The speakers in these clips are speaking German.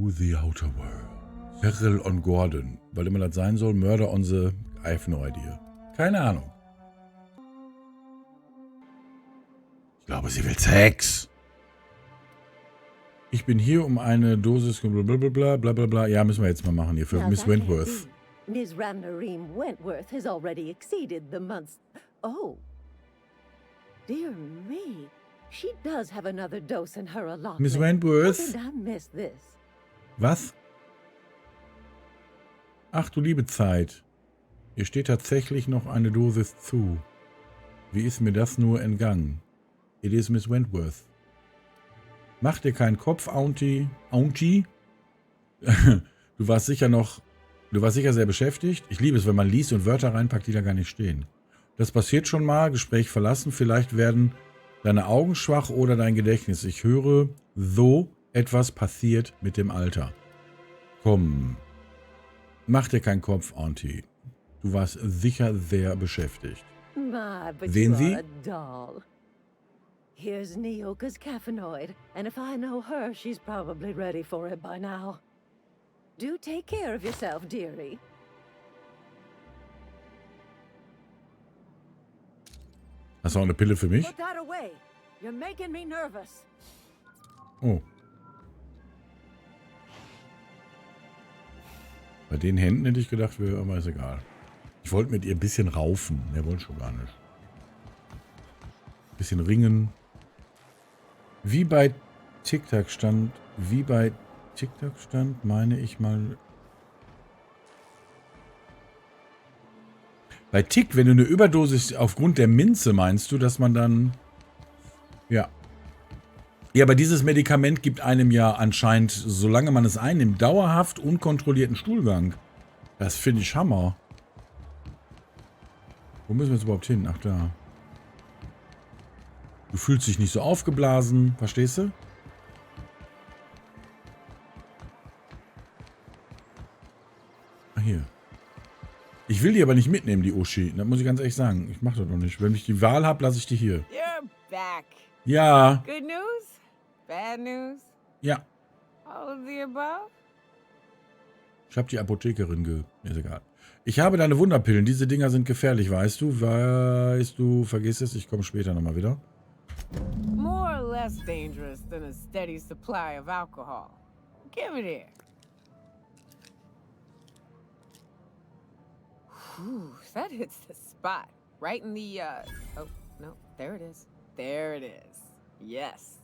The Outer World. Cyril on Gordon. Weil immer das sein soll, Murder on the... I have no idea. Keine Ahnung. Ich glaube, sie will Sex. Ich bin hier, um eine Dosis blablabla, blablabla. Ja, müssen wir jetzt mal machen hier für Now Miss that Wentworth. can't be. Ms. Ramnareem Wentworth has already exceeded the month's... Oh. Dear me. She does have another dose in her allotment. Miss Wentworth. How did I miss this? Was? Ach du liebe Zeit. Ihr steht tatsächlich noch eine Dosis zu. Wie ist mir das nur entgangen? It is Miss Wentworth. Mach dir keinen Kopf, Auntie. Auntie? Du warst sicher sehr beschäftigt. Ich liebe es, wenn man liest und Wörter reinpackt, die da gar nicht stehen. Das passiert schon mal. Gespräch verlassen. Vielleicht werden deine Augen schwach oder dein Gedächtnis. Ich höre, so etwas passiert mit dem Alter. Komm. Mach dir keinen Kopf, Auntie. Du warst sicher sehr beschäftigt. Sehen Sie? Here's Neoka's caffeinoid, and if I know her, she's probably ready for it by now. Do take care of yourself, dearie. Hast du auch eine Pille für mich? Put that away. You're making me nervous. Oh. Bei den Händen hätte ich gedacht, aber ist egal. Ich wollte mit ihr ein bisschen raufen. Der wollte schon gar nicht. Ein bisschen ringen. Wie bei TikTok stand, meine ich mal. Bei Tick, wenn du eine Überdosis aufgrund der Minze meinst du, dass man dann. Ja. Ja, aber dieses Medikament gibt einem ja anscheinend, solange man es einnimmt, dauerhaft unkontrollierten Stuhlgang. Das finde ich Hammer. Wo müssen wir jetzt überhaupt hin? Ach, da. Du fühlst dich nicht so aufgeblasen. Verstehst du? Ah, hier. Ich will die aber nicht mitnehmen, die Uschi. Das muss ich ganz ehrlich sagen. Ich mache das noch nicht. Wenn ich die Wahl habe, lasse ich die hier. You're back. Ja. Good news? Bad news? Ja. All of the above? Ich habe die Apothekerin Ist egal. Ich habe deine Wunderpillen. Diese Dinger sind gefährlich, weißt du? Vergiss es. Ich komme später nochmal wieder. More or less dangerous than a steady supply of alcohol. Give it here. Whew, that hits the spot. Right in the, oh, no, there it is. There it is. Yes.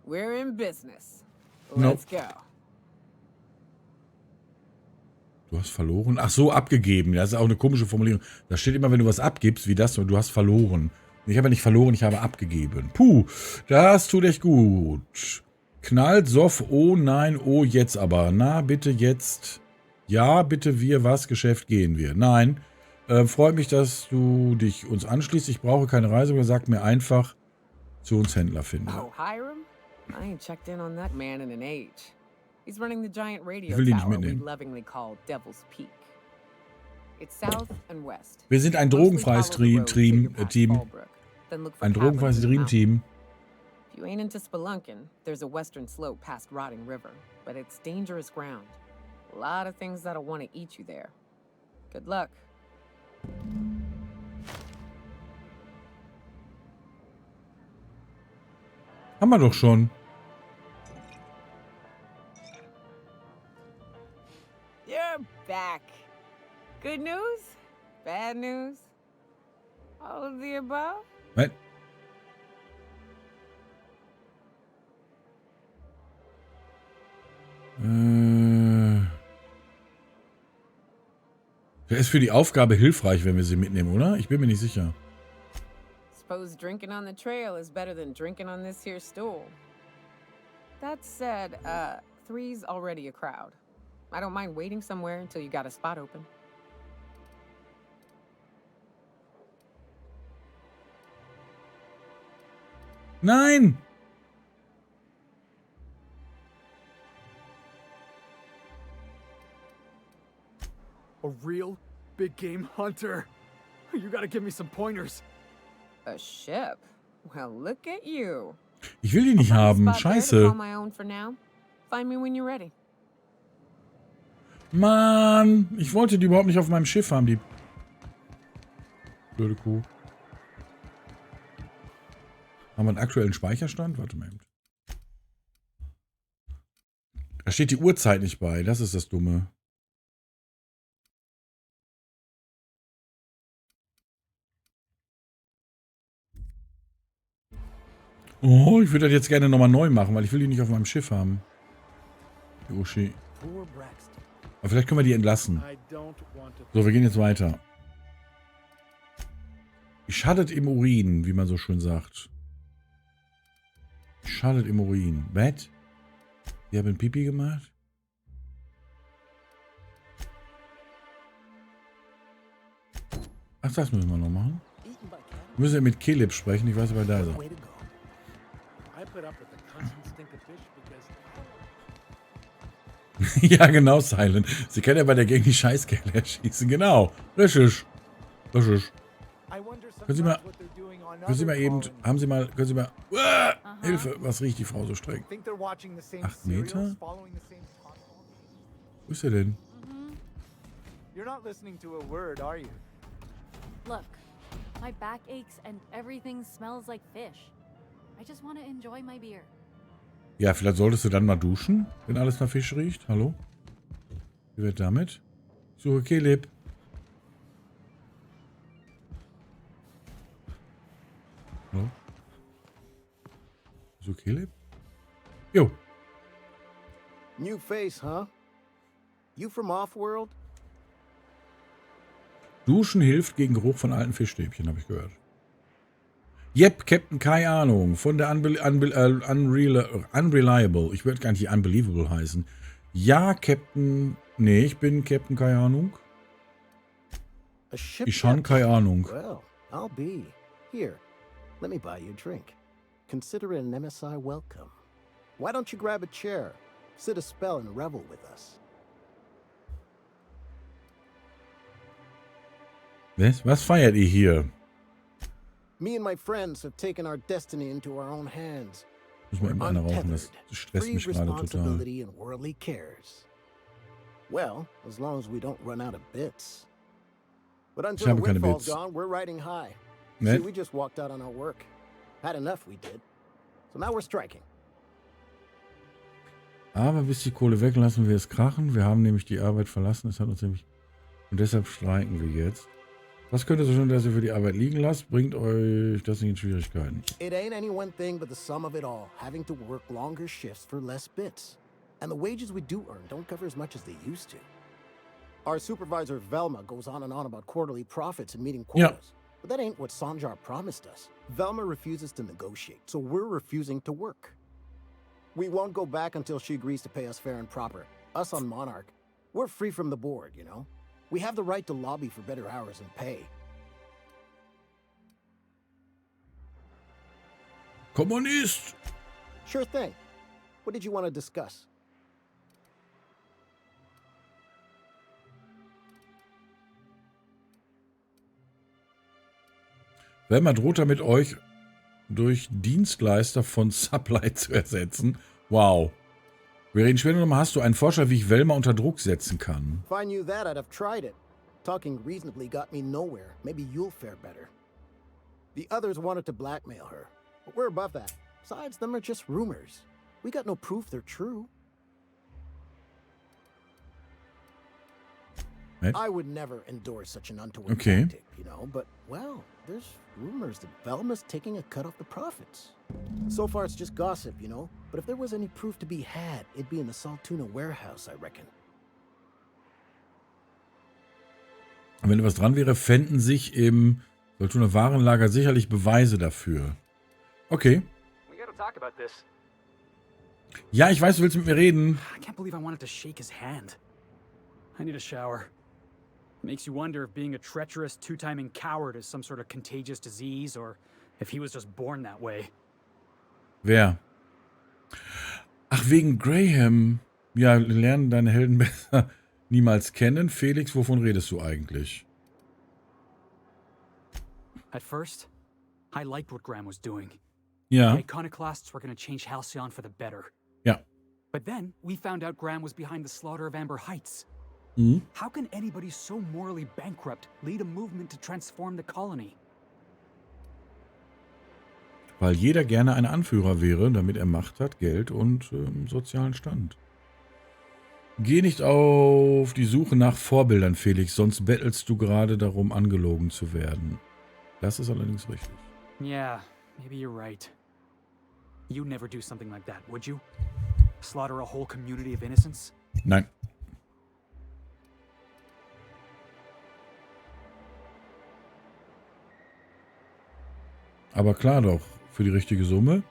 We're in business. Let's go. Du hast verloren? Ach so, abgegeben. Das ist auch eine komische Formulierung. Da steht immer, wenn du was abgibst, wie das, du hast verloren. Ich habe ja nicht verloren, ich habe abgegeben. Puh, das tut echt gut. Knallt, Soff, oh nein, oh jetzt aber. Na, bitte jetzt. Ja, bitte wir, was, Geschäft gehen wir. Nein, freut mich, dass du dich uns anschließt. Ich brauche keine Reise, sag mir einfach, zu uns Händler finden. Oh, Hiram? I ain't checked in on that man in an age. He's running the giant radio will ihn nicht tower we mitnehmen. lovingly call Devil's Peak. It's south and west. Wir sind ein drogenfreies Team. Ein drogenfreies Dream-Team. If you ain't into spelunking, there's a western slope past Rotting River, but it's dangerous ground. A lot of things that'll want to eat you there. Good luck. Haben wir doch schon. You're back. Good news? Bad news? All of the above? Was? Der ist für die Aufgabe hilfreich, wenn wir sie mitnehmen, oder? Ich bin mir nicht sicher. Suppose drinking on the trail is better than drinking on this here stool. That said, three's already a crowd. I don't mind waiting somewhere until you got a spot open. Nein! A real big game hunter. You gotta give me some pointers. A ship? Well, look at you. Ich will die nicht haben. Scheiße. Mann, ich wollte die überhaupt nicht auf meinem Schiff haben, die blöde Kuh. Haben wir einen aktuellen Speicherstand? Warte mal eben. Da steht die Uhrzeit nicht bei. Das ist das Dumme. Oh, ich würde das jetzt gerne nochmal neu machen, weil ich will die nicht auf meinem Schiff haben. Die Uschi. Aber vielleicht können wir die entlassen. So, wir gehen jetzt weiter. Schadet im Urin, wie man so schön sagt. Schadet im Urin. Bett? Die haben Pipi gemacht? Ach, das müssen wir noch machen. Wir müssen ja mit Caleb sprechen. Ich weiß aber, da ist er. Ja, genau, Silent. Sie können ja bei der Gang die Scheißkerle erschießen. Genau. Richtig. Richtig. Können Sie mal eben, können Sie mal, Hilfe, was riecht die Frau so streng? 8 Meter? Wo ist er denn? Look, my back aches and everything smells like fish. I just want to enjoy my beer. Ja, vielleicht solltest du dann mal duschen, wenn alles nach Fisch riecht. Hallo? Wie wird damit? Suche Caleb. Hallo? Suche Caleb? Jo. New face, huh? You from Offworld? Duschen hilft gegen Geruch von alten Fischstäbchen, habe ich gehört. Yep, Captain, keine Ahnung. Von der Unreliable. Ich würde gar nicht Unbelievable heißen. Ja, Captain. Nee, ich bin Captain, keine Ahnung. Ich schon keine Ahnung. Well, I'll be. Here, let me buy you a drink. Consider it an MSI welcome. Why don't you grab a chair, sit a spell and revel with us? Was feiert ihr hier? Me and my friends have taken our destiny into our own hands. Muss man eben einer rauchen, das stresst mich gerade total. And worldly cares. Well, as long as we don't run out of bits. But until the windfall's gone, we're riding high. See, we just walked out on our work. Had enough, we did. So now we're striking. Aber bis die Kohle weg, lassen wir es krachen. Wir haben nämlich die Arbeit verlassen. Es hat uns nämlich... Und deshalb streiken wir jetzt. Was könnte so schon, dass ihr für die Arbeit liegen lasst? Bringt euch das nicht in Schwierigkeiten? It ain't any one thing but the sum of it all. Having to work longer shifts for less bits. And the wages we do earn don't cover as much as they used to. Our supervisor Velma goes on and on about quarterly profits and meeting quotas. Yeah. But that ain't what Sanjar promised us. Velma refuses to negotiate, so we're refusing to work. We won't go back until she agrees to pay us fair and proper. Us on Monarch, we're free from the board, you know? We have the right to lobby for better hours and pay. Kommunist! Sure thing. What did you want to discuss? Velma droht damit, euch durch Dienstleister von Supply zu ersetzen. Wow. Wir reden später nochmal. Hast du einen Vorschlag, wie ich Velma unter Druck setzen kann? If I knew that, I'd have tried it. Talking reasonably got me nowhere. Maybe you'll fare better. The others wanted to blackmail her, but we're above that. Besides, them are just rumors. We got no proof they're true. Right. I would never endorse such an untoward tactic, you know, but, well, there's rumors that Velma's taking a cut off the profits. So far, it's just gossip, you know, but if there was any proof to be had, it'd be in the Saltuna warehouse, I reckon. Wenn was dran wäre, fänden sich im Saltuna Warenlager sicherlich Beweise dafür. Okay. Ja, ich weiß, du willst mit mir reden. I can't believe I wanted to shake his hand. I need a shower. Makes you wonder if being a treacherous, two-timing coward is some sort of contagious disease or if he was just born that way. Wer? Ach, wegen Graham. Ja, lernen deine Helden besser niemals kennen. Felix, wovon redest du eigentlich? At first, I liked what Graham was doing. Ja. The iconoclasts were going to change Halcyon for the better. Ja. But then we found out Graham was behind the slaughter of Amber Heights. Mhm. How can anybody so morally bankrupt lead a movement to transform the colony? Weil jeder gerne ein Anführer wäre, damit er Macht hat, Geld und sozialen Stand. Geh nicht auf die Suche nach Vorbildern, Felix, sonst bettelst du gerade darum, angelogen zu werden. Das ist allerdings richtig. Yeah, maybe you're right. You'd never do something like that, would you? Slaughter a whole community of innocents? Nein. Aber klar doch, für die richtige Summe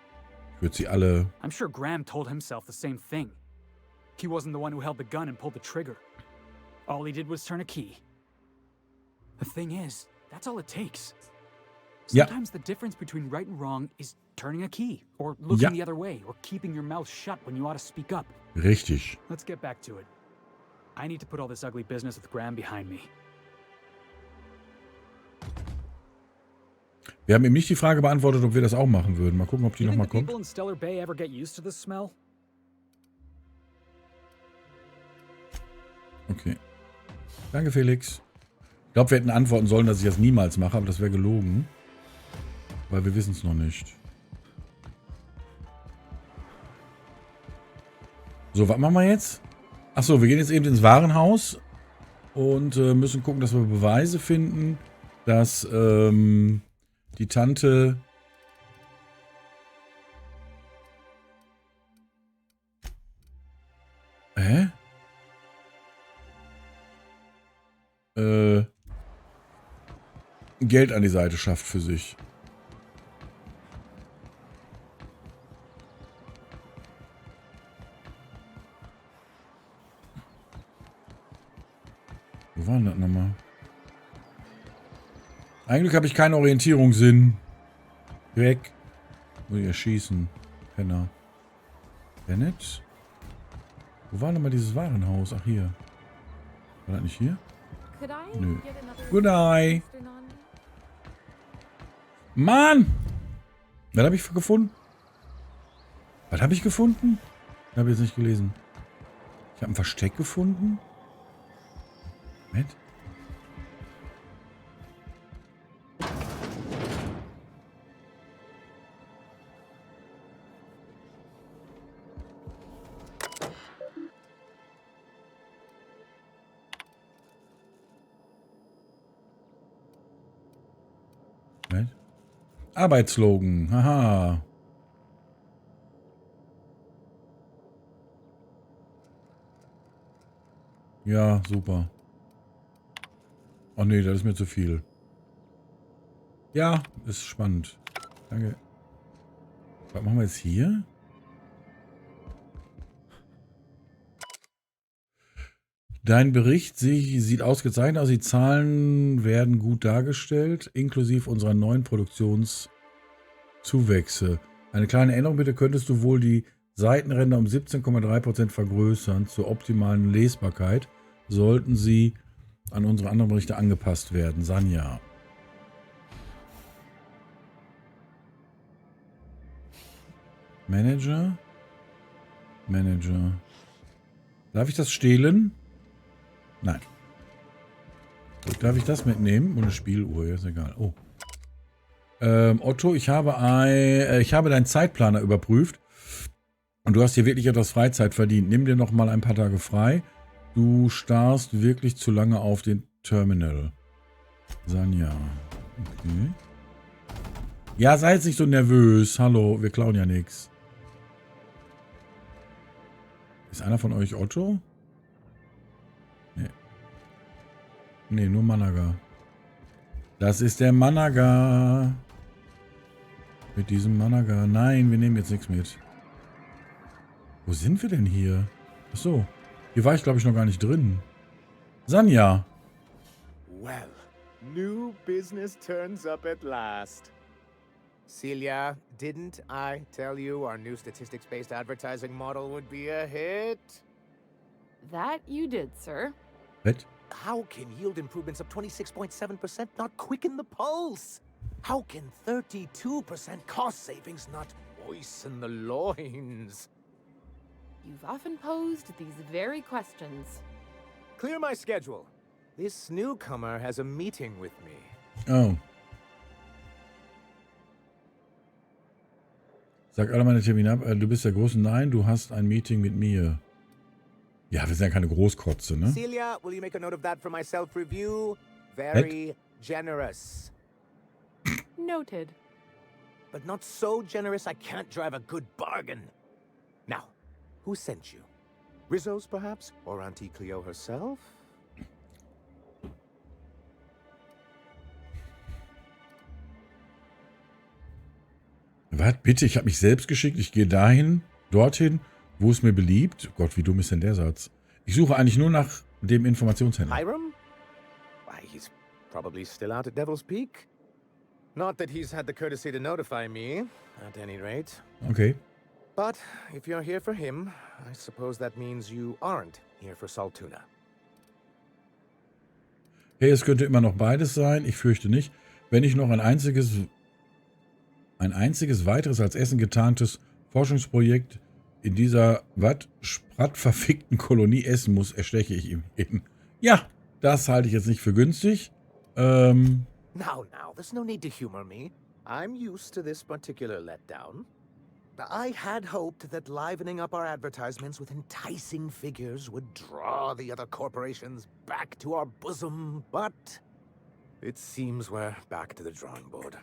wird sie alle... I'm sure Graham told himself the same thing. He wasn't the one who held the gun and pulled the trigger. All he did was turn a key. The thing is, that's all it takes. Ja. Sometimes the difference between right and wrong is turning a key, or looking Ja. the other way, or keeping your mouth shut when you ought to speak up. Richtig. Let's get back to it. I need to put all this ugly business with Graham behind me. Wir haben ihm nicht die Frage beantwortet, ob wir das auch machen würden. Mal gucken, ob die Do you think nochmal the kommt. people in Stellar Bay ever get used to this smell? Okay. Danke, Felix. Ich glaube, wir hätten antworten sollen, dass ich das niemals mache, aber das wäre gelogen. Weil wir wissen es noch nicht. So, was machen wir jetzt? Achso, wir gehen jetzt eben ins Warenhaus und müssen gucken, dass wir Beweise finden, dass die Tante... Hä? Geld an die Seite schafft für sich. Wo war denn das nochmal? Eigentlich habe ich keinen Orientierungssinn. Weg. Muss ich erschießen. Penner. Bennett? Wo war denn mal dieses Warenhaus? Ach, hier. War das nicht hier? Could I Nö. get another Good eye. Eastern on me? Mann! Was habe ich gefunden? Was habe ich gefunden? Ich habe jetzt nicht gelesen. Ich habe ein Versteck gefunden. Moment. Moment. Arbeitslogan. Haha. Ja, super. Oh nee, das ist mir zu viel. Ja, ist spannend. Danke. Was machen wir jetzt hier? Dein Bericht sieht ausgezeichnet aus. Die Zahlen werden gut dargestellt, inklusive unserer neuen Produktionszuwächse. Eine kleine Änderung bitte, könntest du wohl die Seitenränder um 17,3% vergrößern. Zur optimalen Lesbarkeit sollten sie an unsere anderen Berichte angepasst werden. Sanja. Manager. Manager. Darf ich das stehlen? Nein. Gut, darf ich das mitnehmen? Ohne Spieluhr, ja, ist egal. Oh. Otto, ich habe deinen Zeitplaner überprüft und du hast hier wirklich etwas Freizeit verdient. Nimm dir noch mal ein paar Tage frei. Du starrst wirklich zu lange auf den Terminal. Sanja. Okay. Ja, sei jetzt nicht so nervös. Hallo, wir klauen ja nichts. Ist einer von euch Otto? Nee. Nee, nur Managa. Das ist der Managa. Mit diesem Managa. Nein, wir nehmen jetzt nichts mit. Wo sind wir denn hier? Achso. Hier war ich, glaube ich, noch gar nicht drin. Sanja. Well, new business turns up at last. Celia, didn't I tell you our new statistics-based advertising model would be a hit? That you did, sir. Was? How can yield improvements of 26.7% not quicken the pulse? How can 32% cost savings not moisten the loins? You've often posed these very questions. Clear my schedule. This newcomer has a meeting with me. Oh. Sag alle meine Termine ab. Du bist der Große. Nein, du hast ein Meeting mit mir. Ja, wir sind ja keine Großkotze, ne? Celia, will you make a note of that for my self-review? Very generous. Noted. But not so generous I can't drive a good bargain. Now, who sent you? Rizzo's, perhaps? Or Auntie Cleo herself? Was? Bitte, ich habe mich selbst geschickt. Ich gehe dahin, dorthin, wo es mir beliebt. Gott, wie dumm ist denn der Satz? Ich suche eigentlich nur nach dem Informationshändler. Hiram? Why, he's probably still out at Devil's Peak. Not that he's had the courtesy to notify me, at any rate. Okay. But if you're here for him, I suppose that means you aren't here for Saltuna. Hey, es könnte immer noch beides sein. Ich fürchte nicht. Wenn ich noch ein einziges weiteres als Essen getarntes Forschungsprojekt in dieser sprattverfickten Kolonie essen muss, ersteche ich ihm hin. Ja, das halte ich jetzt nicht für günstig. Now, there's no need to humor me. I'm used to this particular letdown. I had hoped that livening up our advertisements with enticing figures would draw the other corporations back to our bosom, but it seems we're back to the drawing board.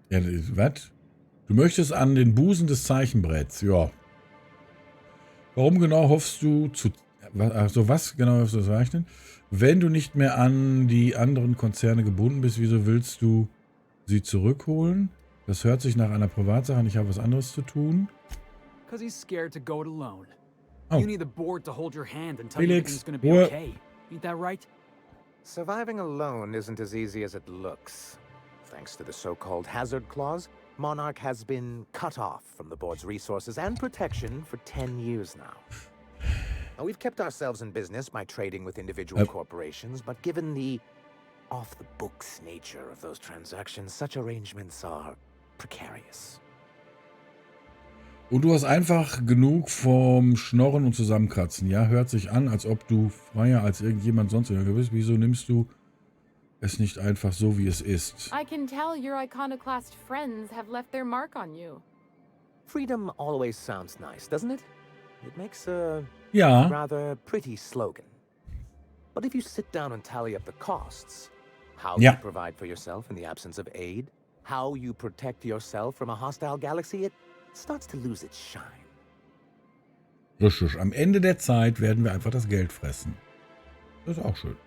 Ja, was? Du möchtest an den Busen des Zeichenbretts, ja. Warum genau hoffst du zu... Also was genau hoffst du zu zeichnen? Wenn du nicht mehr an die anderen Konzerne gebunden bist, wieso willst du sie zurückholen? Das hört sich nach einer Privatsache an. Ich habe was anderes zu tun. Because he's scared to go it alone. Oh. You need the board to hold your hand and tell you Felix, everything's gonna be Ruhe. okay. Ain't that right? Surviving alone isn't as easy as it looks. Thanks to the so-called hazard clause, Monarch has been cut off from the board's resources and protection for 10 years now. Now, we've kept ourselves in business by trading with individual corporations, but given the off-the-books nature of those transactions, such arrangements are precarious. Und du hast einfach genug vom Schnorren und Zusammenkratzen. Ja, hört sich an, als ob du freier als irgendjemand sonst bist. Wieso nimmst du es nicht einfach so, wie es ist? I can tell your iconoclast friends have left their mark on you. Freedom always sounds nice, doesn't it? It makes a Ja. rather pretty slogan. But if you sit down and tally up the costs, how Ja. you provide for yourself in the absence of aid, how you protect yourself from a hostile galaxy, it starts to lose its shine. Richtig. Am Ende der Zeit werden wir einfach das Geld fressen. Das ist auch schön.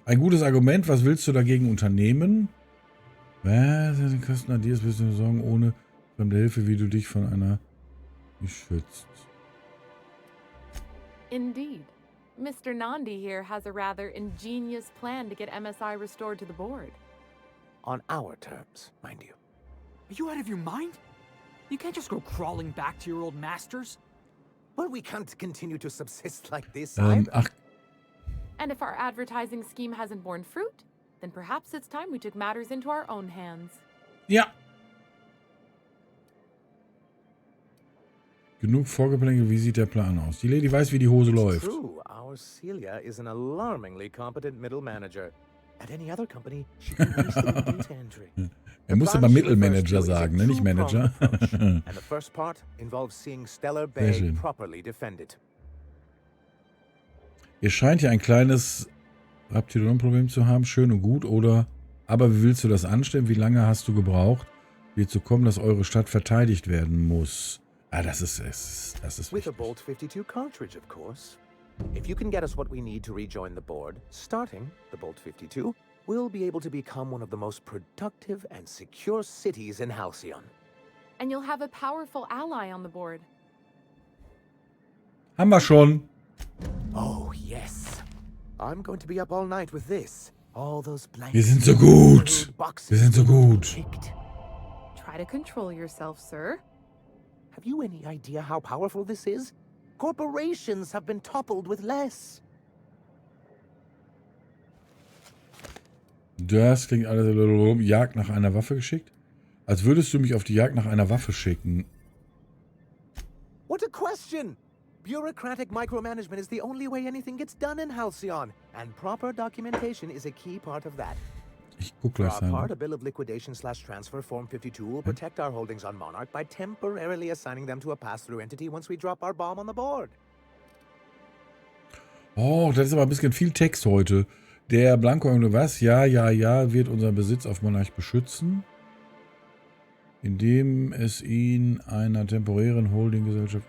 Ein gutes Argument. Was willst du dagegen unternehmen? Den Kosten an dir ist ein bisschen Sorgen ohne fremde Hilfe, wie du dich von einer schützt. Indeed. Mr. Nandi here has a rather ingenious plan to get MSI restored to the board. On our terms, mind you. Are you out of your mind? You can't just go crawling back to your old masters. Well, we can't continue to subsist like this either. Ach, And if our advertising scheme hasn't borne fruit, then perhaps it's time we took matters into our own hands. ja. Genug Vorgeplänkel, wie sieht der Plan aus? Die Lady weiß, wie die Hose läuft. True, our Celia is an alarmingly competent middle manager. At any other company, she'd be wasting data entry. Er muss aber Mittelmanager sagen, ne? Nicht Manager. And the first part involves seeing Stellar Bay schön. properly defended. Ihr scheint ja ein kleines Raptidon-Problem zu haben. Schön und gut, oder? Aber wie willst du das anstellen? Wie lange hast du gebraucht, hier zu kommen, dass eure Stadt verteidigt werden muss? Ah, das ist With a wichtig. Bolt 52 cartridge, of course. If you can get us what we need to rejoin the board, starting the Bolt 52, we'll be able to become one of the most productive and secure cities in Halcyon. And you'll have a powerful ally on the board. Haben wir schon. Oh, yes. I'm going to be up all night with this. All those blank Wir sind so gut. boxes Wir sind so gut. ticked. Try to control yourself, sir. Have you any idea how powerful this is? Corporations have been toppled with less. Das klingt alles Jagd nach einer Waffe geschickt. Als würdest du mich auf die Jagd nach einer Waffe schicken. What a question! Bureaucratic micromanagement is the only way anything gets done in Halcyon, and proper documentation is a key part of that. Ich guck For gleich our part, sein. a bill of liquidation/transfer Form 52 will protect our holdings on Monarch by temporarily assigning them to a pass-through entity once we drop our bomb on the board. Oh, das ist aber ein bisschen viel Text heute. Der Blanco, was? Ja, wird unseren Besitz auf Monarch beschützen, indem es ihn einer temporären Holdinggesellschaft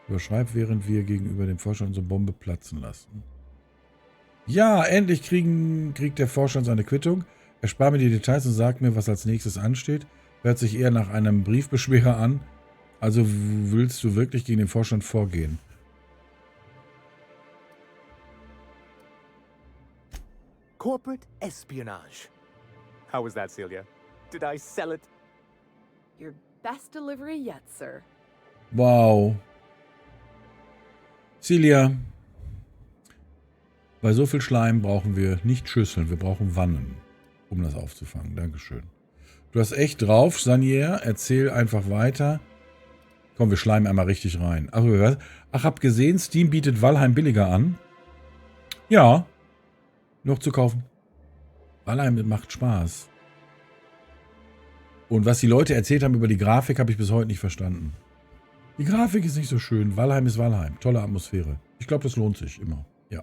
überschreibt, während wir gegenüber dem Vorstand unsere Bombe platzen lassen. Ja, endlich kriegt der Vorstand seine Quittung. Er spart mir die Details und sagt mir, was als nächstes ansteht. Hört sich eher nach einem Briefbeschwerer an. Also willst du wirklich gegen den Vorstand vorgehen? Corporate espionage. How was that, Celia? Did I sell it? Your best delivery yet, sir. Wow. Celia, bei so viel Schleim brauchen wir nicht Schüsseln, wir brauchen Wannen, um das aufzufangen. Dankeschön. Du hast echt drauf, Sanier. Erzähl einfach weiter. Komm, wir schleimen einmal richtig rein. Ach, hab gesehen, Steam bietet Valheim billiger an. Ja. Noch zu kaufen. Valheim macht Spaß. Und was die Leute erzählt haben über die Grafik, habe ich bis heute nicht verstanden. Die Grafik ist nicht so schön. Valheim ist Valheim. Tolle Atmosphäre. Ich glaube, das lohnt sich immer. Ja.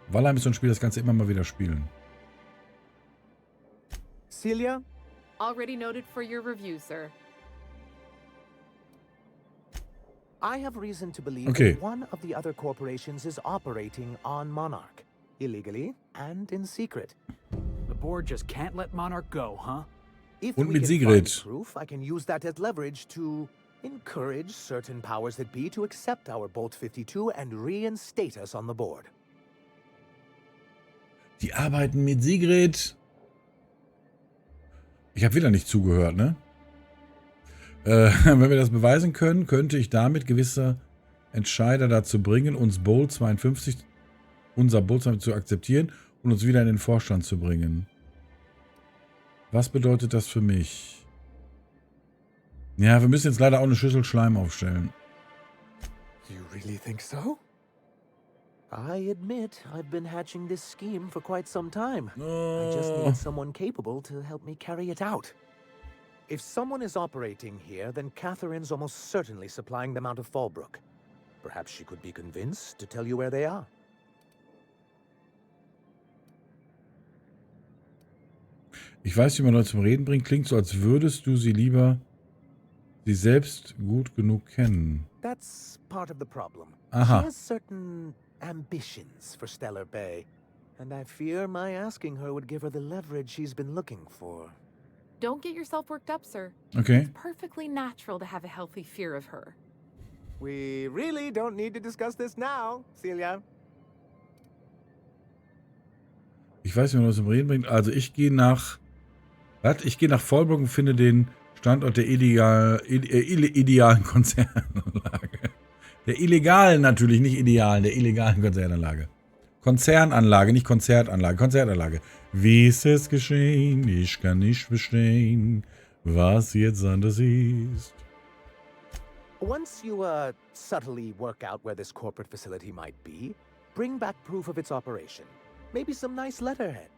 Valheim ist so ein Spiel, das kannst du immer mal wieder spielen. Celia? Already noted for your review, sir. I have reason to believe that one of the other corporations is operating on Monarch. Illegally and in secret. The board just can't let Monarch go, huh? If Und we mit get Sigrid. find proof, I can use that as leverage to encourage certain powers that be to accept our Bolt 52 and reinstate us on the board. Die arbeiten mit Sigrid. Ich habe wieder nicht zugehört, ne? Wenn wir das beweisen können, könnte ich damit gewisse Entscheider dazu bringen, unser Bolt 52 zu akzeptieren und uns wieder in den Vorstand zu bringen. Was bedeutet das für mich? Ja, wir müssen jetzt leider auch eine Schüssel Schleim aufstellen. You really think so? I admit I've been hatching this scheme for quite some time. I just need someone capable to help me carry it out. If someone is operating here, then Catherine's almost certainly supplying them out of Fallbrook. Perhaps she could be convinced to tell you where they are. Ich weiß, wie man Leute zum Reden bringt. Klingt so, als würdest du sie selbst gut genug kennen. That's part of the problem. Aha. She has certain ambitions for Stellar Bay, and I fear my asking her would give her the leverage she's been looking for. Don't get yourself worked up, sir. Okay. It's perfectly natural to have a healthy fear of her. We really don't need to discuss this now, Celia. Ich weiß, wie man das zum Reden bringt. Also ich gehe nach Fallbrook und finde den Standort der idealen Konzernanlage. Der illegalen natürlich, nicht idealen, der illegalen Konzernanlage. Konzernanlage, nicht Konzertanlage. Konzertanlage. Wie ist es geschehen? Ich kann nicht verstehen, was jetzt anders ist. Once you subtly work out where this corporate facility might be, bring back proof of its operation. Maybe some nice letterhead.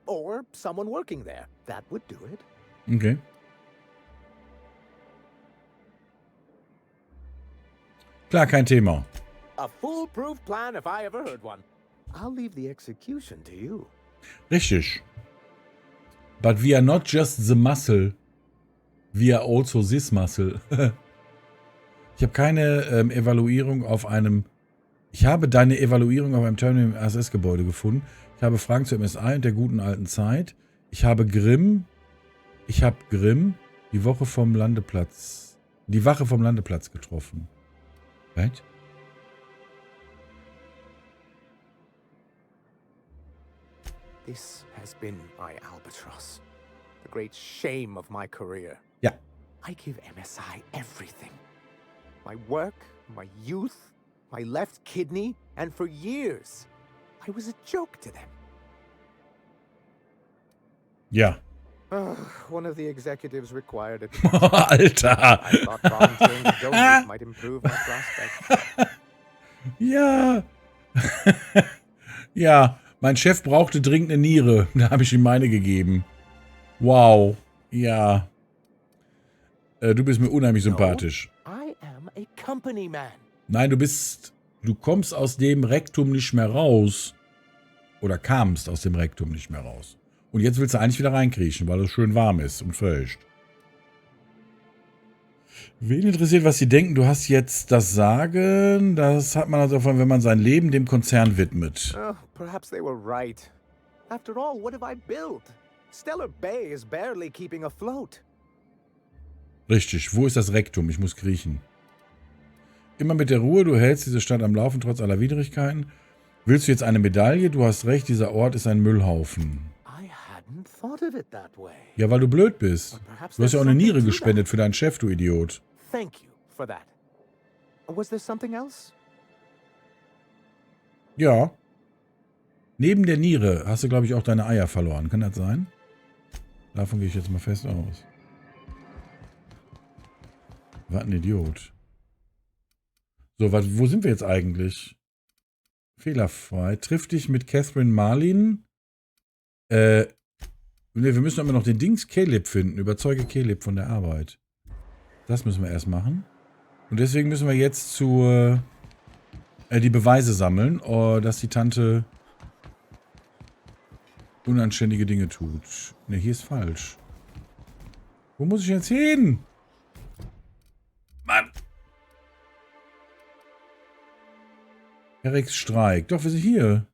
Or someone working there. That would do it. Okay. Klar, kein Thema. A foolproof plan if I ever heard one. I'll leave the execution to you. Richtig. But we are not just the muscle. We are also this muscle. Ich habe keine Evaluierung auf einem... Ich habe deine Evaluierung auf einem Terminal im ASS-Gebäude gefunden. Ich habe Fragen zur MSI und der guten alten Zeit. Ich habe Grimm. Die Wache vom Landeplatz getroffen. Right? This has been my albatross. The great shame of my career. Ja. I give MSI everything. My work, my youth, my left kidney, and for years, I was a joke to them. Ja. One of the executives required it. Alter. I thought volunteering to donate might improve my prospects. Ja. Ja, mein Chef brauchte dringend eine Niere. Da habe ich ihm meine gegeben. Wow. Ja. Du bist mir unheimlich sympathisch. I am a company man. Nein, du kommst aus dem Rektum nicht mehr raus. Oder kamst aus dem Rektum nicht mehr raus. Und jetzt willst du eigentlich wieder reinkriechen, weil es schön warm ist und feucht. Wen interessiert, was sie denken? Du hast jetzt das Sagen. Das hat man also davon, wenn man sein Leben dem Konzern widmet. Oh, perhaps they were right. After all, what have I built? Stellar Bay is barely keeping afloat. Richtig. Wo ist das Rektum? Ich muss kriechen. Immer mit der Ruhe. Du hältst diese Stadt am Laufen trotz aller Widrigkeiten. Willst du jetzt eine Medaille? Du hast recht, dieser Ort ist ein Müllhaufen. I hadn't thought of it that way. Ja, weil du blöd bist. Perhaps Du hast ja auch there's eine Niere something to gespendet für deinen Chef, du Idiot. that. Thank you for that. Was there something else? Ja. Neben der Niere hast du, glaube ich, auch deine Eier verloren. Kann das sein? Davon gehe ich jetzt mal fest aus. Was ein Idiot. So, wo sind wir jetzt eigentlich? Fehlerfrei. Triff dich mit Catherine Marlin. Ne, wir müssen aber noch den Dings Caleb finden. Überzeuge Caleb von der Arbeit. Das müssen wir erst machen. Und deswegen müssen wir jetzt die Beweise sammeln, dass die Tante unanständige Dinge tut. Ne, hier ist falsch. Wo muss ich jetzt hin? Mann! Eriks Streik. Doch, wir sind hier.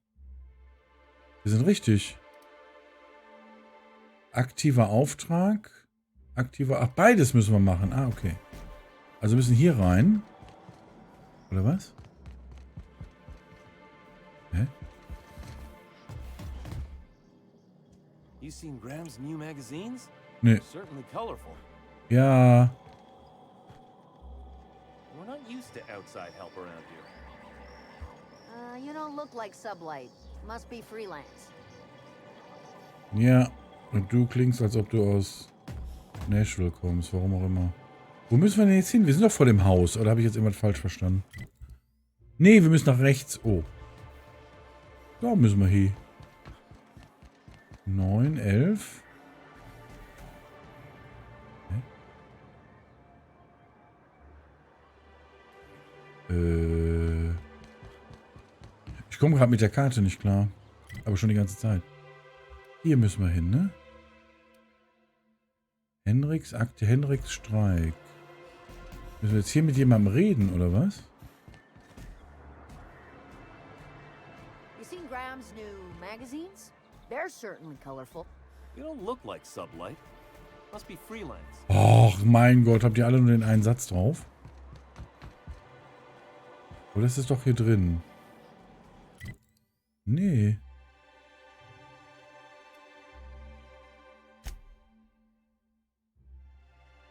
Wir sind richtig. Aktiver Auftrag. Ach, beides müssen wir machen. Ah, okay. Also müssen hier rein. Oder was? Hä? You seen Graham's new magazines? Nee. Certainly colorful. Ja. We're not used to outside help around here. You don't look like Sublight. Must be freelance. Ja. Und du klingst, als ob du aus Nashville kommst. Warum auch immer. Wo müssen wir denn jetzt hin? Wir sind doch vor dem Haus. Oder habe ich jetzt irgendwas falsch verstanden? Nee, wir müssen nach rechts. Oh. Da müssen wir hin. 9, 11. Ich komme gerade mit der Karte nicht klar. Aber schon die ganze Zeit. Hier müssen wir hin, ne? Henriks Akte, Henriks Streik. Müssen wir jetzt hier mit jemandem reden, oder was? You seen Graham's new magazines? They're certainly colorful. You don't look like Sublight. Must be freelance. Och, mein Gott, habt ihr alle nur den einen Satz drauf? Oder ist es doch hier drin? Nee.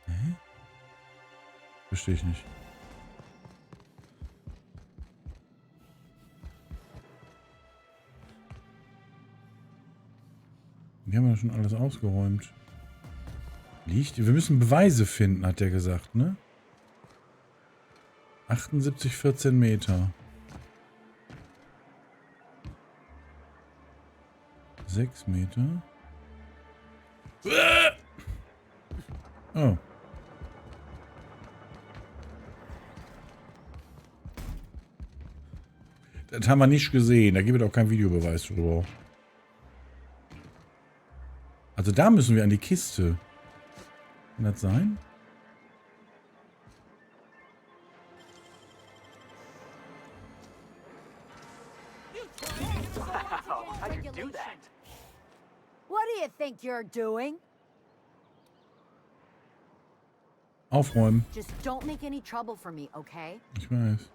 Hä? Verstehe ich nicht. Die haben ja schon alles ausgeräumt. Liegt? Wir müssen Beweise finden, hat der gesagt, ne? 78, 14 Meter. 6 Meter. Oh. Das haben wir nicht gesehen. Da gibt es auch keinen Videobeweis drüber. Also da müssen wir an die Kiste. Kann das sein? What do you think you're doing? Aufräumen. Just don't make any trouble for me, okay? Ich weiß.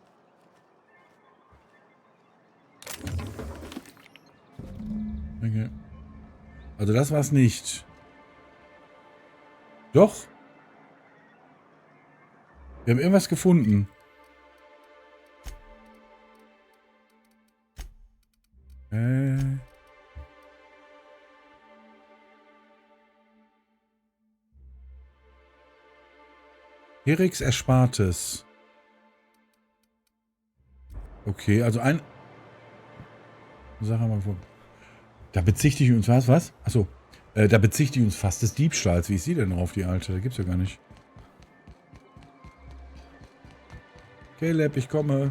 Okay. Also das war's nicht. Doch. Wir haben irgendwas gefunden. Eriks Erspartes. Okay, also ein... Sag mal vor. Da bezichtigen uns was? Achso. Da bezichtigen uns fast des Diebstahls. Wie ist sie denn drauf, die Alte? Da gibt's ja gar nicht. Caleb, ich komme.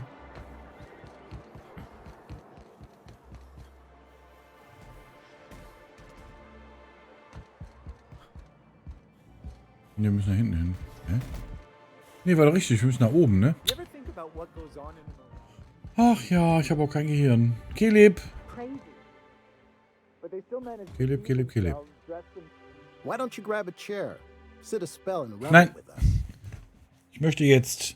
Wir müssen nach hinten hin. Hä? Nee, war doch richtig. Wir müssen nach oben, ne? Ach ja, ich habe auch kein Gehirn. Caleb. Caleb. Why don't you grab a chair? Sit a spell and run Nein. with us. Ich möchte jetzt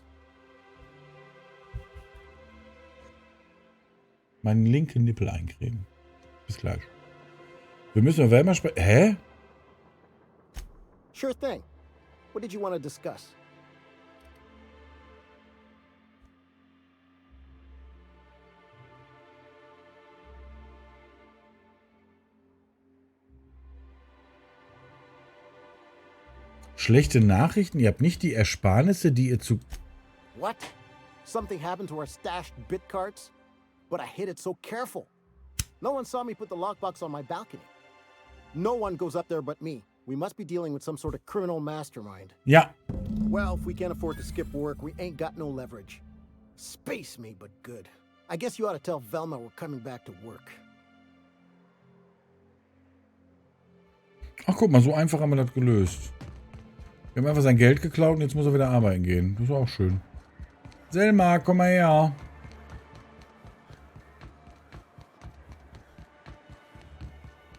meinen linken Nippel eincremen. Bis gleich. Wir müssen noch wärmer sprechen. Hä? Sure thing. What did you want to discuss? Schlechte Nachrichten? Ihr habt nicht die Ersparnisse, die ihr zu... What? Something happened to our stashed bit cards? But I hid it so careful. No one saw me put the lockbox on my balcony. No one goes up there but me. We must be dealing with some sort of criminal mastermind. Ja. Well, if we can't afford to skip work, we ain't got no leverage. Space me, but good. I guess you ought to tell Velma we're coming back to work. Ach, guck mal, so einfach haben wir das gelöst. Wir haben einfach sein Geld geklaut und jetzt muss er wieder arbeiten gehen. Das ist auch schön. Selma, komm mal her.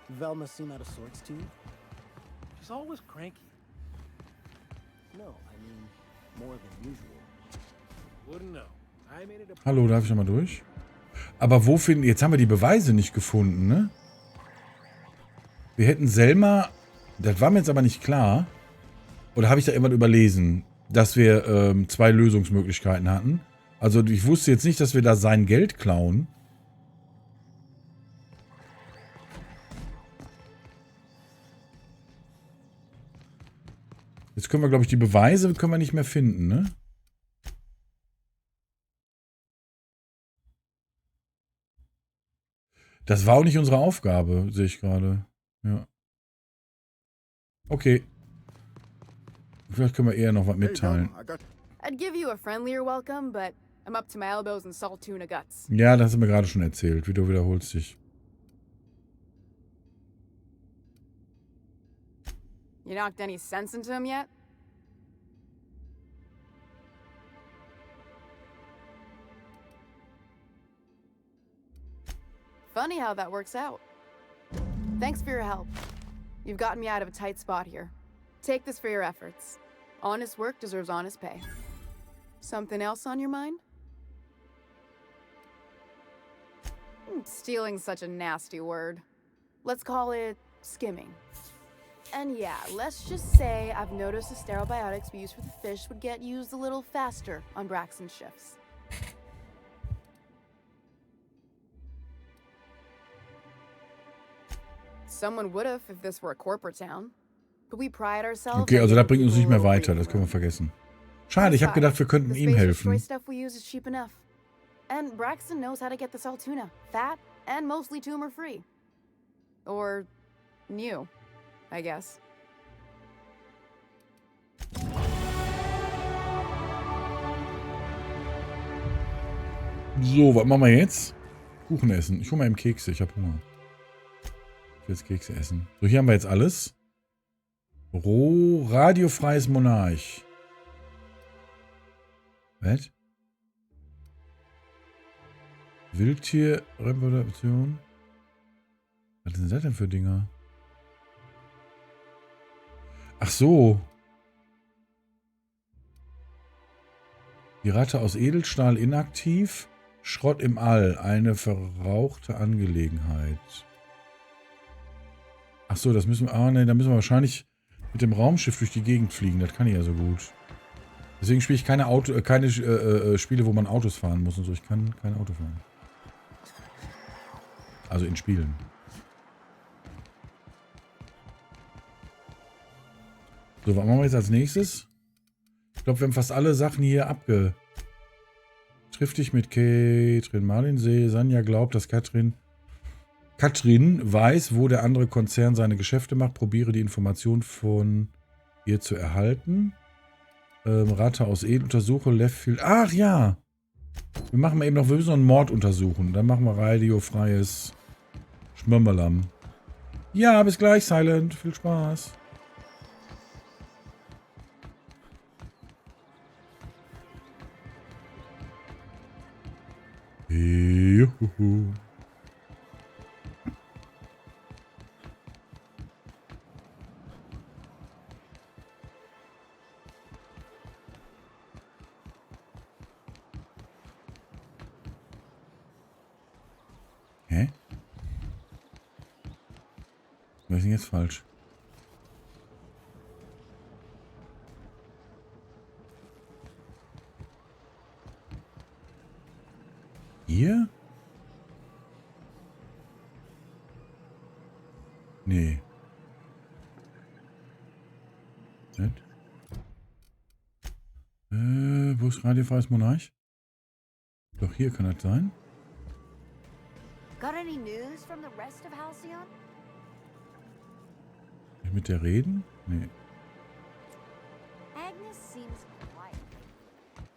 Velma seem out of sorts to you? She's always cranky. No, I mean more than usual. Wouldn't know. I made it a Hallo, darf ich noch mal durch? Aber wo finden... Jetzt haben wir die Beweise nicht gefunden, ne? Wir hätten Selma... Das war mir jetzt aber nicht klar. Oder habe ich da irgendwas überlesen? Dass wir 2 Lösungsmöglichkeiten hatten. Also ich wusste jetzt nicht, dass wir da sein Geld klauen. Jetzt können wir, glaube ich, die Beweise können wir nicht mehr finden, ne? Das war auch nicht unsere Aufgabe, sehe ich gerade. Ja. Okay. Vielleicht können wir eher noch was mitteilen. I'd give you a friendlier welcome, but I'm up to my elbows in salt tuna guts. Ja, das hast du mir gerade schon erzählt. Wie du wiederholst dich. You knocked any sense into him yet? Funny how that works out. Thanks for your help. You've gotten me out of a tight spot here. Take this for your efforts. Honest work deserves honest pay. Something else on your mind? Stealing's such a nasty word. Let's call it skimming. And yeah, let's just say I've noticed the sterile biotics we use for the fish would get used a little faster on Braxton's shifts. Someone would have if this were a corporate town. But we pride ourselves. Okay, also da bringt uns nicht mehr weiter. Das können wir vergessen. Schade, ich habe gedacht, wir könnten ihm helfen. Stuff we use is cheap enough. And Braxton knows how to get the salt tuna. Fat and mostly tumor-free. Or new, I guess. So, was machen wir jetzt? Kuchen essen. Ich hole mal eben Kekse, ich habe Hunger. Ich will jetzt Kekse essen. So, hier haben wir jetzt alles. Radiofreies Monarch. Was? Wildtier-Reputation. Was sind das denn für Dinger? Ach so. Die Ratte aus Edelstahl inaktiv. Schrott im All. Eine verrauchte Angelegenheit. Ach so, das müssen wir... Ah, ne, da müssen wir wahrscheinlich mit dem Raumschiff durch die Gegend fliegen. Das kann ich ja so gut. Deswegen spiele ich keine Spiele, wo man Autos fahren muss und so. Ich kann kein Auto fahren. Also in Spielen. So, was machen wir jetzt als nächstes? Ich glaube, wir haben fast alle Sachen hier abge... Triff dich mit Katrin Marlinsee. Sanja glaubt, dass Katrin weiß, wo der andere Konzern seine Geschäfte macht. Probiere die Information von ihr zu erhalten. Rate aus Ed, untersuche Leftfield. Ach ja! Wir machen mal eben noch, wir müssen noch einen Mord untersuchen. Dann machen wir radiofreies Schmömmerlamm. Ja, bis gleich, Silent. Viel Spaß. Juhu. Hä? Was ist denn jetzt falsch? Hier? Nee. Nicht? Wo ist radiofreies Monarch? Doch hier kann das sein. Got any news from the rest of Halcyon? Mit der reden? Nee. Agnes seems quiet.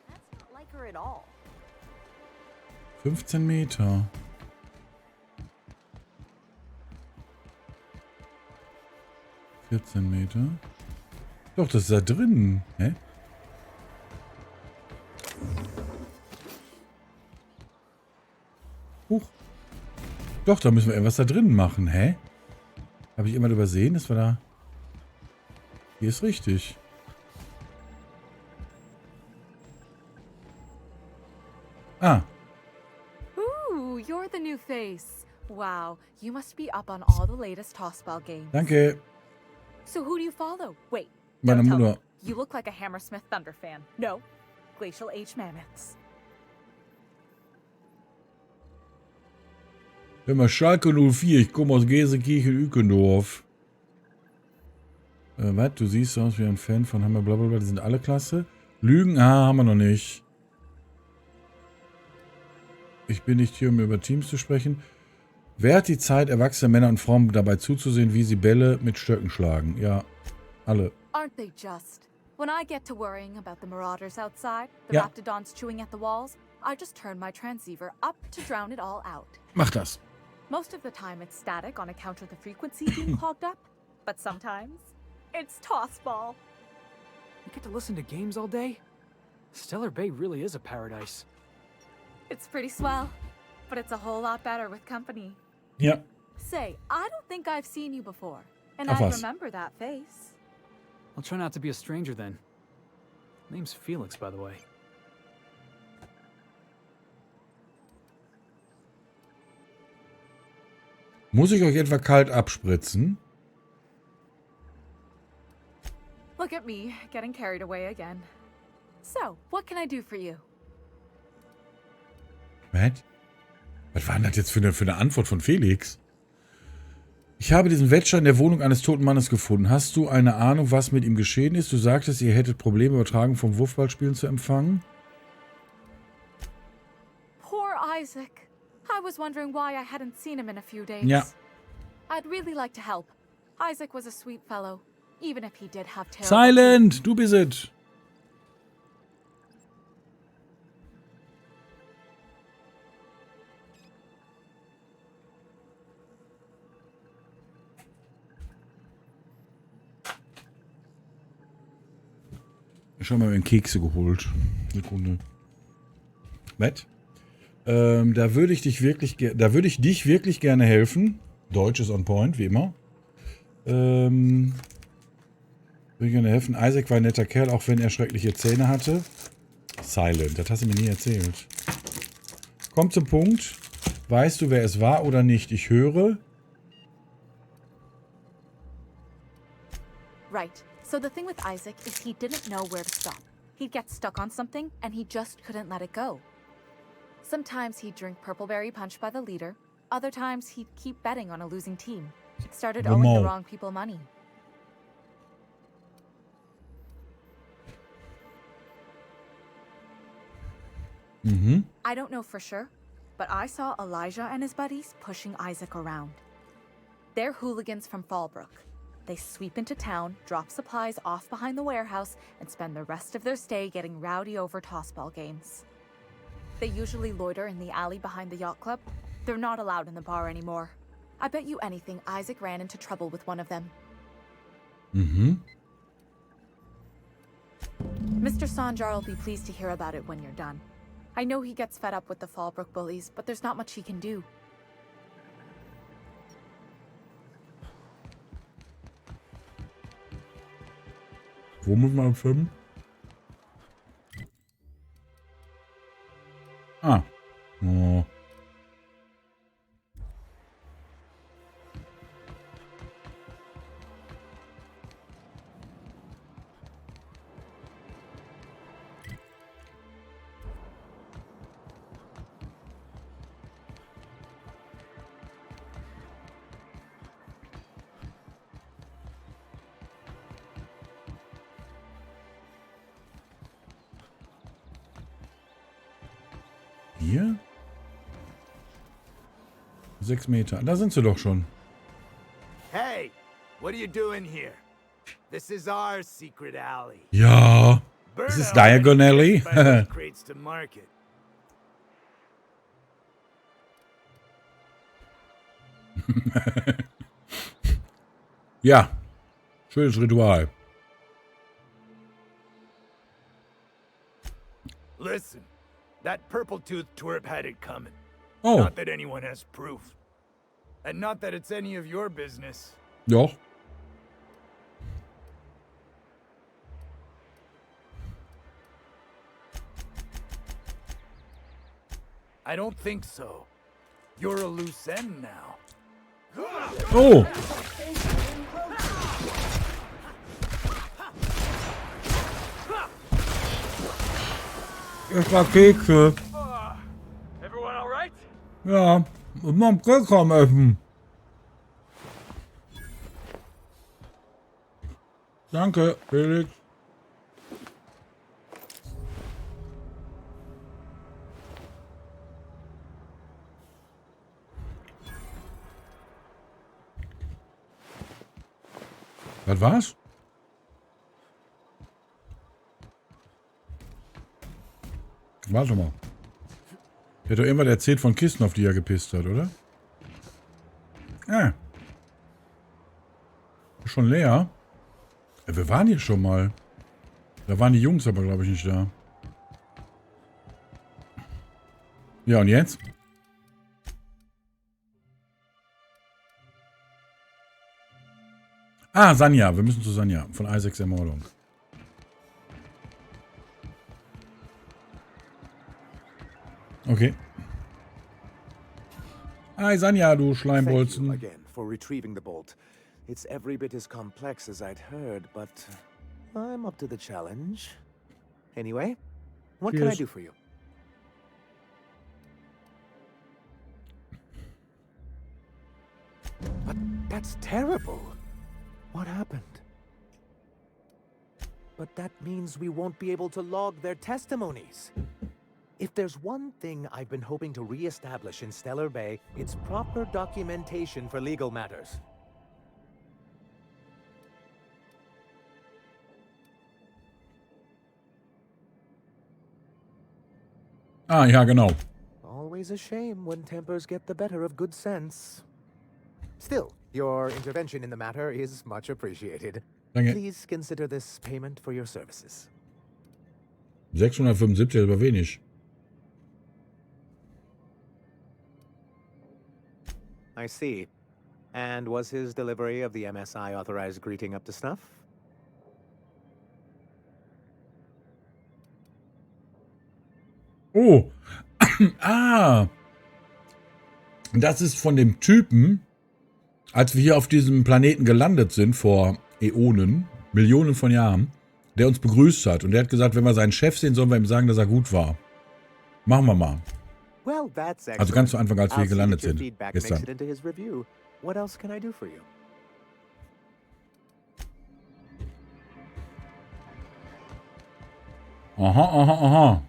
That's not like her at all. 15 Meter. Meter. Doch, das ist da drin. Hä? Huch. Doch, da müssen wir irgendwas da drin machen. Hä? Habe ich immer übersehen, dass wir da... Hier ist richtig. Ah. Ooh, you're the new face. Wow, you must be up on all the latest Tossball games. Danke. So who do you follow? Wait, Meine don't tell me. Mutter. You look like a Hammersmith Thunder fan. No, Glacial Age Mammoths. Hör mal, Schalke 04, ich komme aus Gelsenkirchen-Ückendorf. Was? Du siehst aus wie ein Fan von Hammer, blablabla, die sind alle klasse. Lügen? Ah, haben wir noch nicht. Ich bin nicht hier, um über Teams zu sprechen. Wer hat die Zeit, erwachsene Männer und Frauen dabei zuzusehen, wie sie Bälle mit Stöcken schlagen? Ja, alle. Aren't they just? When I get to worrying about the marauders outside, the Ja. raptidons chewing at the walls, I just turn my transceiver up to drown it all out. Mach das. Most of the time it's static on account of the frequency being clogged up, but sometimes it's Tossball. You get to listen to games all day? Stellar Bay really is a paradise. It's pretty swell, but it's a whole lot better with company. Ja. Say, I don't think I've seen you before, and Ach I was. remember that face. I'll try not to be a stranger then. Name's Felix, by the way. Muss ich euch etwa kalt abspritzen? Look at me, getting carried away again. So, what can I do for you? Was war denn das jetzt für eine Antwort von Felix? Ich habe diesen Wäscher in der Wohnung eines toten Mannes gefunden. Hast du eine Ahnung, was mit ihm geschehen ist? Du sagtest, ihr hättet Probleme, Übertragung vom Wurfballspielen zu empfangen. Poor Isaac. I was wondering why I hadn't seen him in a few days. Ja. I'd really like to help. Isaac was a sweet fellow, even if he did have terrible... Silent, du bist es. Ich habe mal Kekse geholt. Sekunde. Was? Da würde ich dich wirklich gerne helfen. Deutsch ist on point, wie immer. Würde ich gerne helfen. Isaac war ein netter Kerl, auch wenn er schreckliche Zähne hatte. Silent, das hast du mir nie erzählt. Kommt zum Punkt. Weißt du, wer es war oder nicht? Ich höre. Right. So the thing with Isaac is he didn't know where to stop. He'd get stuck on something, and he just couldn't let it go. Sometimes he'd drink Purpleberry Punch by the leader. Other times he'd keep betting on a losing team. It started owing the wrong people money. Mhm. I don't know for sure, but I saw Elijah and his buddies pushing Isaac around. They're hooligans from Fallbrook. They sweep into town, drop supplies off behind the warehouse, and spend the rest of their stay getting rowdy over tossball games. They usually loiter in the alley behind the yacht club. They're not allowed in the bar anymore. I bet you anything Isaac ran into trouble with one of them. Mhm. Mr. Sanjar will be pleased to hear about it when you're done. I know he gets fed up with the Fallbrook bullies, but there's not much he can do. Wo muss man filmen? Ah. Oh. Hier? 6 Meter. Da sind sie doch schon. Hey, what are you doing here? This is our secret alley. Ja. Das ist diagonally. Crates to market. Ja. Schönes Ritual. Listen, that purple-toothed twerp had it coming. Oh. Not that anyone has proof. And not that it's any of your business. Doch. I don't think so. You're a loose end now. Oh. Das war Kekse. Everyone all right? Ja. Und mal Grillkorn essen. Danke, Felix. Was war's? Warte mal. Der hat doch irgendwas erzählt von Kisten, auf die er gepisst hat, oder? Ah. Ist schon leer. Ja, wir waren hier schon mal. Da waren die Jungs aber, glaube ich, nicht da. Ja, und jetzt? Ah, Sanja. Wir müssen zu Sanja. Von Isaacs Ermordung. Okay. Hi, Sanja, du Schleimbolzen. Thank you again for retrieving the bolt. It's every bit as complex as I'd heard, but I'm up to the challenge. Anyway, what can I Cheers. do for you? But that's terrible. What happened? But that means we won't be able to log their testimonies. If there's one thing I've been hoping to re-establish in Stellar Bay, it's proper documentation for legal matters. Ah, ja, genau. Always a shame when tempers get the better of good sense. Still, your intervention in the matter is much appreciated. Danke. Please consider this payment for your services. 675 ist aber wenig. I see. And was his delivery of the MSI authorized greeting up to snuff? Oh. Ah. Das ist von dem Typen, als wir hier auf diesem Planeten gelandet sind, vor Äonen, Millionen von Jahren, der uns begrüßt hat. Und der hat gesagt, wenn wir seinen Chef sehen, sollen wir ihm sagen, dass er gut war. Machen wir mal. Well, that's excellent. Also ganz zu Anfang, als wir hier I'll see gelandet that your sind. feedback makes Gestern. it into his review. What else can I do for you? Aha, aha, aha.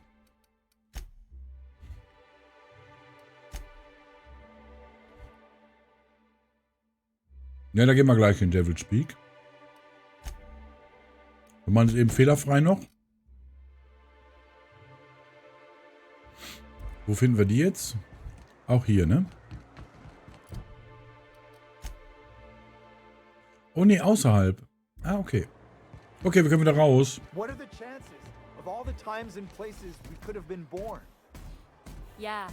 Ja, da gehen wir gleich in Devil Speak. Wir machen es eben fehlerfrei noch. Wo finden wir die jetzt? Auch hier, ne? Oh nee, außerhalb. Ah, okay. Okay, wir können wieder raus. What are the chances of all the times and places we could have been born? Yeah.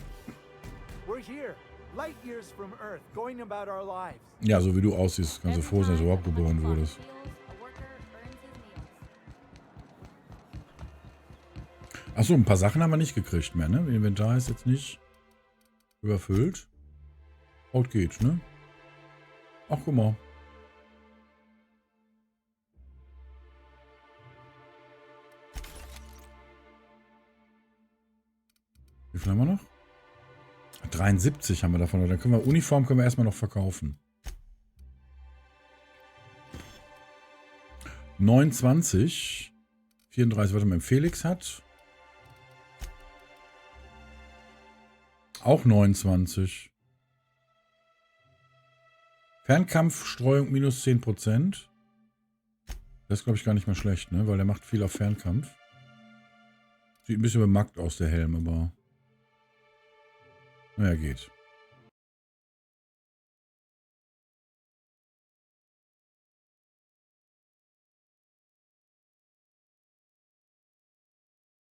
We're here, light years from Earth, going about our lives. Ja, so wie du aussiehst, kannst du froh sein, dass du überhaupt geboren wurdest. Achso, ein paar Sachen haben wir nicht gekriegt mehr, ne? Inventar ist jetzt nicht überfüllt. Haut geht, ne? Ach, guck mal. Wie viel haben wir noch? 73 haben wir davon. Dann können wir Uniform erstmal noch verkaufen. 29. 34, was er mit Felix hat. Auch 29. Fernkampfstreuung minus 10%. Das ist, glaube ich, gar nicht mal schlecht, ne? Weil der macht viel auf Fernkampf. Sieht ein bisschen bemackt aus, der Helm, aber... Naja, geht.